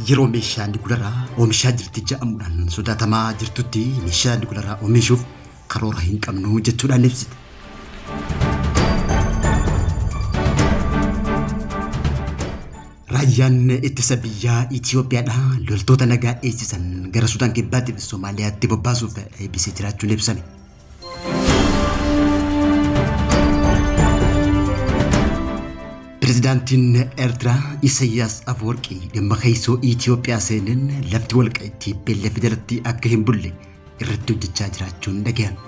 yeroo meeshaan nukleeraa oomishaa jirti jedhamuudhaan sodaatamaa jirtutti meeshaan nukleeraa oomishuuf karoora hin qabnu jechuudhaan ibsite. Raayyaan ittisa biyyaa Itoophiyaadhaa loltoota nagaa eegsisan gara Sudaan Kibbaatti fi Somaaliyaatti bobbaasuuf eebbisee jiraachuun ibsame. Pirezidaantiin Eertiraa Isaayyaas Afwerqii dhimma keessoo Itoophiyaa seenan lafti walqa'itti beellaf jalatti akka hin bulle irratti hojjechaa jiraachuun dhagahan.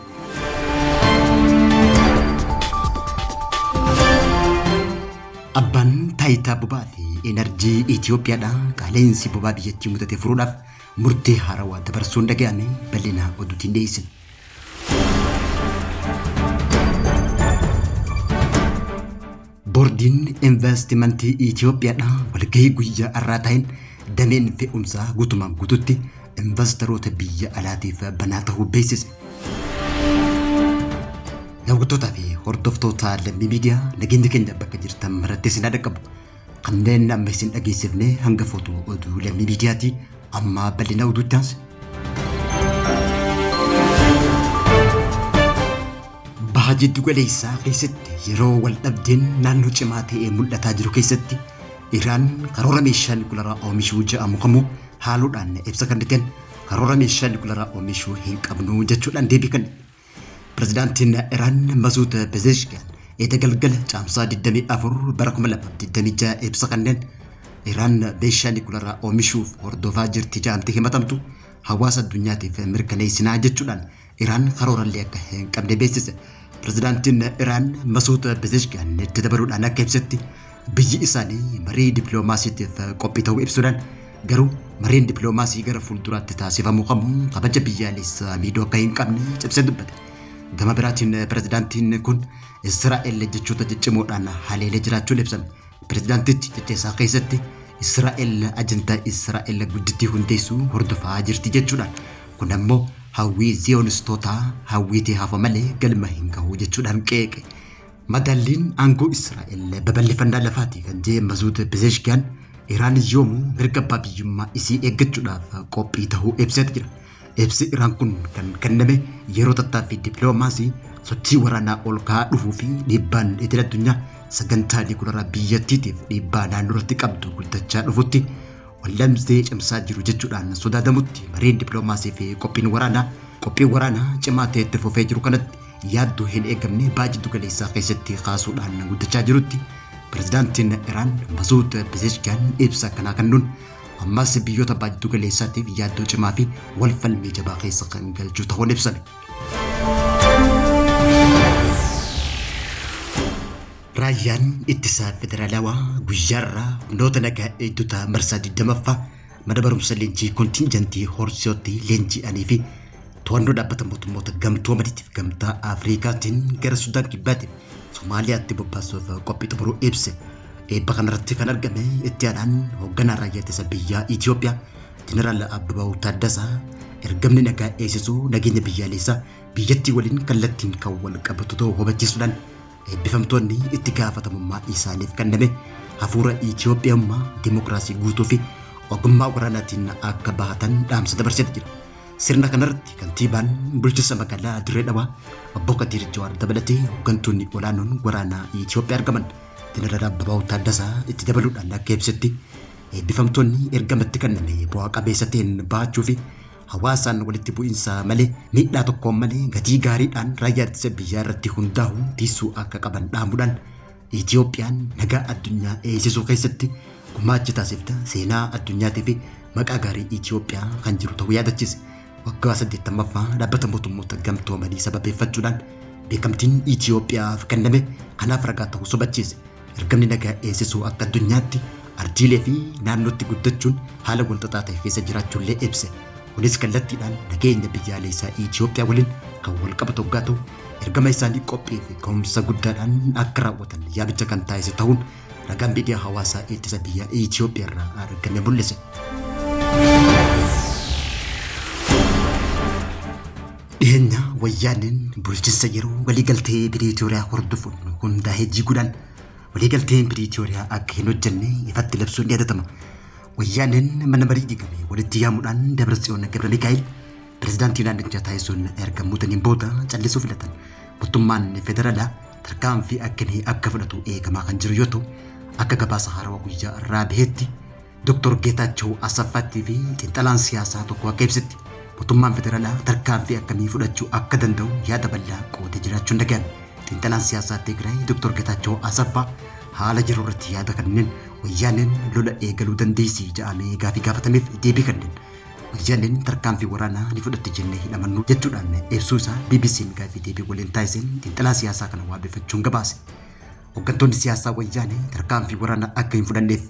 Abbaan taayitaa boba'aa fi enerjii Itoophiyaadhaa qaala'insi boba'aa biyyattii mudate furuudhaaf murtee haarawaa dabarsuun dhagahame bal'ina oduutiin dhiyeessina. Boordiin investimentii Itoophiyaadhaa walgahii guyyaa har'aa ta'een dameen fe'umsaa guutumaan guututti investoroota biyya alaatiif banaa ta'uu beeksise. Daawwattootaa fi hordoftoota lammii miidiyaa nageenyi keenya bakka jirtan maratti isin dhaqqabu. Kanneen amma isin dhageessifne hanga footoo oduu lammii miidiyaati amma bal'ina oduutti aansa. Baha jiddu galeessaa keessatti yeroo wal dhabdeen naannoo cimaa ta'ee mul'ataa jiru keessatti Iraan karoora meeshaa nukleeraa oomishuu jedhamu kamuu haaluudhaan ibsa kenniteen karoora meeshaa nukleeraa oomishuu hin qabnu jechuudhaan deebii kenne. Pirezidaantiin Iraan Masuud Pezeshkian galgala caamsaa 24 bara 2026 ibsa kenneen Iraan meeshaa nukleeraa oomishuuf hordofaa jirti jedhamtee himatamtu hawaasa addunyaatiif mirkaneessinaa jechuudhaan Iraan karoorallee akka hin qabne beeksise. Pirezidaantiin Iraan Masuud Pezeshkian itti dabaluudhaan akka ibsetti biyyi isaanii marii dippiloomaasiitiif qophii ta'uu ibsuudhaan garuu mariin dippiloomaasii gara fuulduraatti taasifamu qabu kabaja biyyaalessaa miidhuu akka hin qabne cimsee dubbate. Gama biraatiin pirezidaantiin kun Israa'el jechoota ciccimoodhaan haleelee jiraachuun ibsame. Pirezidaantichi jecha keessatti Israa'el ajandaa Israa'el guddittii hundeessuu hordofaa jirti jechuudhaan kun ammoo hawwii ziyoonistootaa hawwiitii hafa malee galma hin gahu jechuudhaan qeeqe. Madaalliin aangoo Israa'el babal'ifannaa lafaati kan jedhe Masuud Pezeshkian Iraan yoomuu mirga abbaa biyyummaa isii eeggachuudhaaf qophii ta'uu ibsee jira. Ibsi Iraan kun kan kenname yeroo tattaaffii dippiloomaasii sochii waraanaa ol ka'aa dhufuu fi dhiibbaan idil addunyaa sagantaa nukleeraa biyyattiitiif dhiibbaa naannoorratti qabdu guddachaa dhufutti wallamsee cimsaa jiru jechuudhaan sodaatamutti mariin dippiloomaasii fi qophiin waraanaa cimaa ta'e itti fufee jiru kanatti yaaddoo hin eegamne baha jiddu galeessaa keessatti kaasuudhaan guddachaa jirutti pirezidaantiin Iraan Masuud Pezeshkian ibsa akkanaa kennuun ammas biyyoota baha jiddu galeessaatiif yaaddoo cimaa fi wal falmii jabaa keessa kan galchuu ta'uun ibsame. Raayyaan ittisa federaalawaa guyyaarraa humnoota nagaa eegdota marsaa 20ffaa mana barumsa leenjii kontinjantii Horsiyootti leenji'anii fi to'annoo dhaabbata mootummoota gamtoomaniitiif gamtaa Afrikaatiin gara Sudaan Kibbaatti Somaaliyaatti bobbaasuuf qophii xumuruu ibse. Eebba kanarratti kan argame itti aanaan hoogganaa raayyaa ittisa biyyaa Itoophiyaa Jeneraal Abebaw Taaddasaa ergamni nagaa eegsisuu nageenya biyyaalessaa biyyattii waliin kallattiin kan wal qabatu ta'uu hubachiisuudhaan eebbifamtoonni itti gaafatamummaa isaaniif kenname hafuura Itoophiyummaa dimokiraasii guutuu fi ogummaa waraanaatiin akka bahatan dhaamsa dabarsee jira. Sirna kanarratti kantiibaan bulchiinsa magaalaa Dirree Dhawaa obbo Katiir Jawaar dabalatee hooggantoonni olaanoon waraanaa Itoophiyaa argaman. Jeneraal Abebaw Taaddasaa itti dabaluudhaan akka ibsetti eebbifamtoonni ergamatti kenname bu'aa qabeessa ta'een bahachuu fi hawaasaan walitti bu'iinsa malee miidhaa tokkoon malee gatii gaariidhaan raayyaa ittisa biyyaa irratti hundaa'uun tiisuu akka qaban dhaamuudhaan Itoophiyaan nagaa addunyaa eegsisuu keessatti gumaacha taasifte seenaa addunyaatii fi maqaa gaarii Itoophiyaa kan jiru ta'uu yaadachiise. Waggaa 80ffaa dhaabbata mootummoota gamtoomanii sababeeffachuudhaan beekamtiin Itoophiyaaf kenname kanaaf ragaa ta'uu hubachiise. Ergamni nagaa eegsisuu akka addunyaatti ardiilee fi naannootti guddachuun haala walxaxaa ta'e keessa jiraachuullee ibse. Kunis kallattiidhaan nageenya biyyaalessaa Itoophiyaa waliin kan wal qabatu hoggaa ta'u ergama isaanii qophii fi ka'umsa guddaadhaan akka raawwatan yaamicha kan taasise ta'uun ragaan miidiyaa hawaasaa ittisa biyyaa Itoophiyaa irraa argame mul'ise. Dhiyeenya wayyaaniin bulchiinsa yeroo waliigaltee Piriitooriyaa hordofuun hundaa'ee jiguudhaan waliigalteen Piriitooriyaa akka hin hojjenne ifatti labsuun yaadatama. Wayyaaneen mana marii diigame walitti yaamuudhaan Dabratsiyoon Gabra Mikaa'el pirezidaantii naannichaa taasisuun ergamuutaniin booda callisuu filatan. Mootummaan federaalaa tarkaanfii akkanaa akka fudhatu eegamaa kan jiru yoo ta'u, akka gabaasa haarawaa guyyaa irraa bahetti Dr. Geetaachoo Asaffaattii fi xiinxalaan siyaasaa tokko akka ibsetti mootummaan federaalaa tarkaanfii akkamii fudhachuu akka danda'u yaada bal'aa qoodee jiraachuun dhaga'ame. Xiinxalaan siyaasaa Tigraay Dr. Geetaachoo Asaffaa haala jiru irratti yaada kanneen wayyaaneen lola eegaluu dandeessi jedhamee gaafii gaafatameef deebii kanneen wayyaaneen tarkaanfii waraanaa ni fudhatti jennee hin amannu jechuudhaan ibsuu isaa BBC'n gaafii deebii waliin taasiseen xiinxalaa siyaasaa kana waabeffachuun gabaase. Hooggantoonni siyaasaa wayyaanee tarkaanfii waraanaa akka hin fudhanneef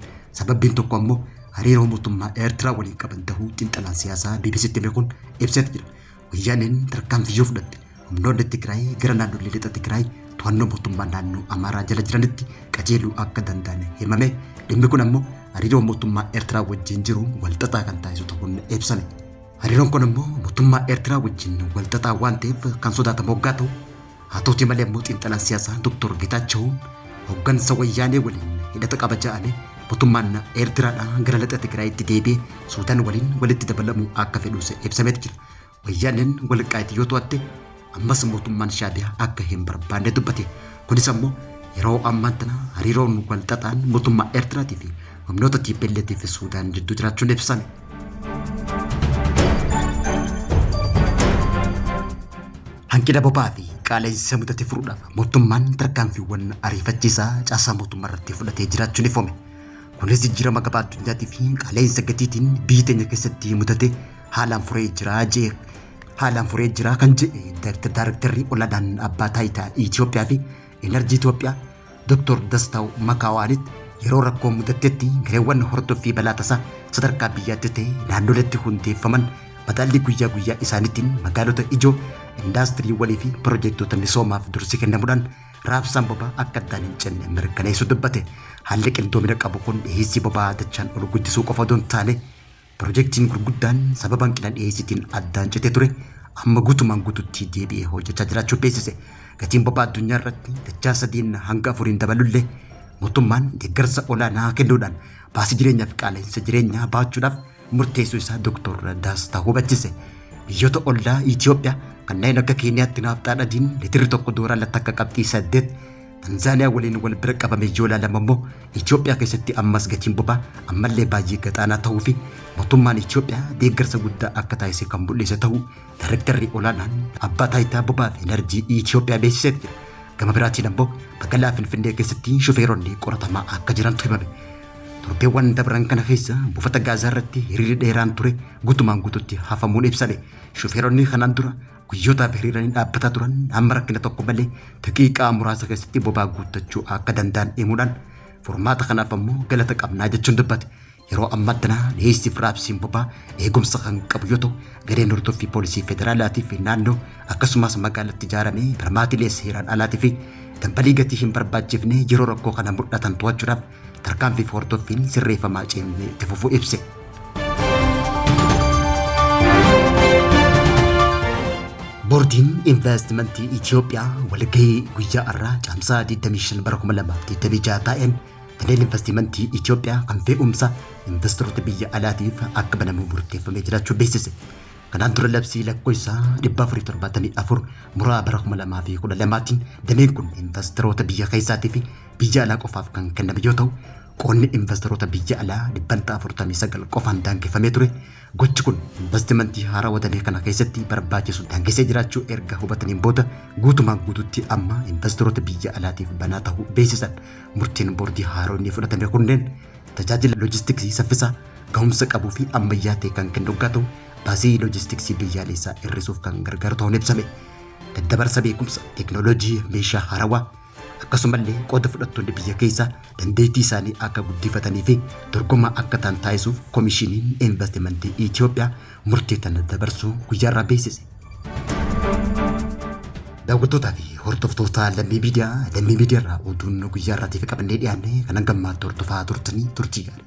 sababbiin tokko ammoo hariiroo mootummaa Eertiraa waliin qaban ta'uu xiinxalaan siyaasaa BBC'tti beekuun ibseet jira. Wayyaaneen tarkaanfii yoo fudhatte humnoonni Tigraay gara naannolee lixa Tigraay to'annoo mootummaa naannoo Amaaraa jala jiranitti qajeeluu akka danda'an himame. Dhimmi kun ammoo hariiroo mootummaa Eertiraa wajjin jiru walxaxaa kan taasisu ta'uun ibsame. Hariiroon kun ammoo mootummaa Eertiraa wajjin walxaxaa waan ta'eef kan sodaatamu hoggaa ta'u, haa ta'uutii malee ammoo xiinxalaan siyaasaa Dr. Geetaachoo hooggansa wayyaanee waliin hidhata qaba jedhamee mootummaan Eertiraadhaa gara lixa Tigraayitti deebi'ee Suudaan waliin walitti dabalamuu akka fedhuus ibsameet jira. Wayyaaneen Walqaayitii yoo to'atte ammas mootummaan Shaabiyaa akka hin barbaanne dubbate. Kunis ammoo yeroo ammaan tana hariiroon walxaxaan mootummaa Eertiraatii fi humnoota TPLF fi Suudaan jidduu jiraachuun ibsame. Hanqina boba'aa fi qaala'insa mudate furuudhaaf mootummaan tarkaanfiiwwan ariifachiisaa caasaa mootummaa irratti fudhatee jiraachuun ifame. Kunis jijjiirama gabaa addunyaatii fi qaala'insa gatiitiin biyya teenya keessatti mudate haalaan furee jira kan jedhe Daarektarri olaanaan abbaa taayitaa Itoophiyaa fi Enerjii Itoophiyaa Dr. Dastaw Makawaanitti yeroo rakkoo mudatetti gareewwan hordoffii balaa tasaa sadarkaa biyyaatti ta'e naannoletti hundeeffaman madaalli guyyaa guyyaa isaaniitiin magaalota ijoo indaastirii walii fi piroojektota misoomaaf dursi kennamuudhaan raabsaan boba'aa akka addaan hin cinne mirkaneessuu dubbate. Haalli qindoomina qabu kun dhiyeessii boba'aa dachaan ol guddisuu qofa osoo hin taane piroojeektiin gurguddaan sababa hanqina dhiyeessiitiin addaan citee ture amma guutumaan guututti deebi'ee hojjechaa jiraachuu beeksise. Gatiin boba'aa addunyaa irratti dachaa 3 hanga 4 dabalullee mootummaan deeggarsa olaanaa kennuudhaan baasii jireenyaa fi qaala'insa jireenyaa baachuudhaaf murteessuu isaa Dr. Dastaw hubachiise. Biyyoota ollaa Itoophiyaa kanneen akka Keeniyaatti naafxaan adiin litirri tokko doolaa lakkaa qabxii 8 Tanzaaniyaa waliin wal bira qabame yoo ilaalamu ammoo Itoophiyaa keessatti ammas gatiin boba'aa ammallee baay'ee gadaanaa ta'uu fi mootummaan Itoophiyaa deeggarsa guddaa akka taasise kan mul'ise ta'uu Daarektarri olaanaan abbaa taayitaa boba'aa fi enerjii Itoophiyaa beeksisee jira. Gama biraatiin ammoo magaalaa Finfinnee keessatti shufeeronni qoratamaa akka jirantu himame. Torbeewwan dabran kana keessa buufata gaazaa irratti hiriirri dheeraan ture guutumaan guututti hafamuun ibsame. Shufeeronni kanaan dura guyyootaaf hiriiranii dhaabbataa turan amma rakkina tokko malee daqiiqaa muraasa keessatti boba'aa guuttachuu akka danda'an himuudhaan furmaata kanaaf ammoo galata qabnaa jechuun dubbate. Yeroo ammaatti dhiyeessiif raabsiin boba'aa eegumsa kan qabu yoo ta'u gareen hordoffii poolisii federaalaatii fi naannoo akkasumas magaalatti ijaaramee barmaatilee seeraan alaatii fi dambalii gatii hin barbaachifne yeroo rakkoo kana mul'atan to'achuudhaaf tarkaanfii fi hordoffiin sirreeffamaa cimee itti fufuu ibse. Boordiin investimentii Itoophiyaa walgahii guyyaa irraa caamsaa 25 bara 2026 taa'een Daneen investimentii Itoophiyaa kan fe'umsa investoroota biyya alaatiif akka banamu murteeffamee jiraachuu beeksise. Kanaan dura labsii lakkoofsa 474 muraa bara 2012tiin dameen kun investoroota biyya keessaatii fi biyya alaa qofaaf kan kenname yoo ta'u qoonni investoroota biyya alaa 49 qofaan daangeffamee ture. Gochi kun investimentii haarawaa damee kana keessatti barbaachisu daangesee jiraachuu erga hubataniin booda guutumaan guututti amma investoroota biyya alaatiif banaa ta'uu beeksisan. Murtiin boordii haaroonni fudhatame kunneen tajaajila loojistiksii saffisaa gahumsa qabuu fi ammayyaa ta'e kan kennu yoo ta'u baasii loojistiksii biyyaalessaa hir'isuuf kan gargaaru ta'uun ibsame. Daddabarsa beekumsa teekinooloojii meeshaa haarawaa akkasumallee qooda fudhattoonni biyya keessaa dandeettii isaanii akka guddifatanii fi dorgomaa akka ta'an taasisuuf koomishiniin investimentii Itoophiyaa murtee tana dabarsuu guyyaarraa beeksise. Daawwattootaa fi hordoftoota Lammii Miidiyaarraa oduun guyyaarraatiif qabannee dhiyaanne kan hangammaatti hordofaa turtanii turtii gaarii.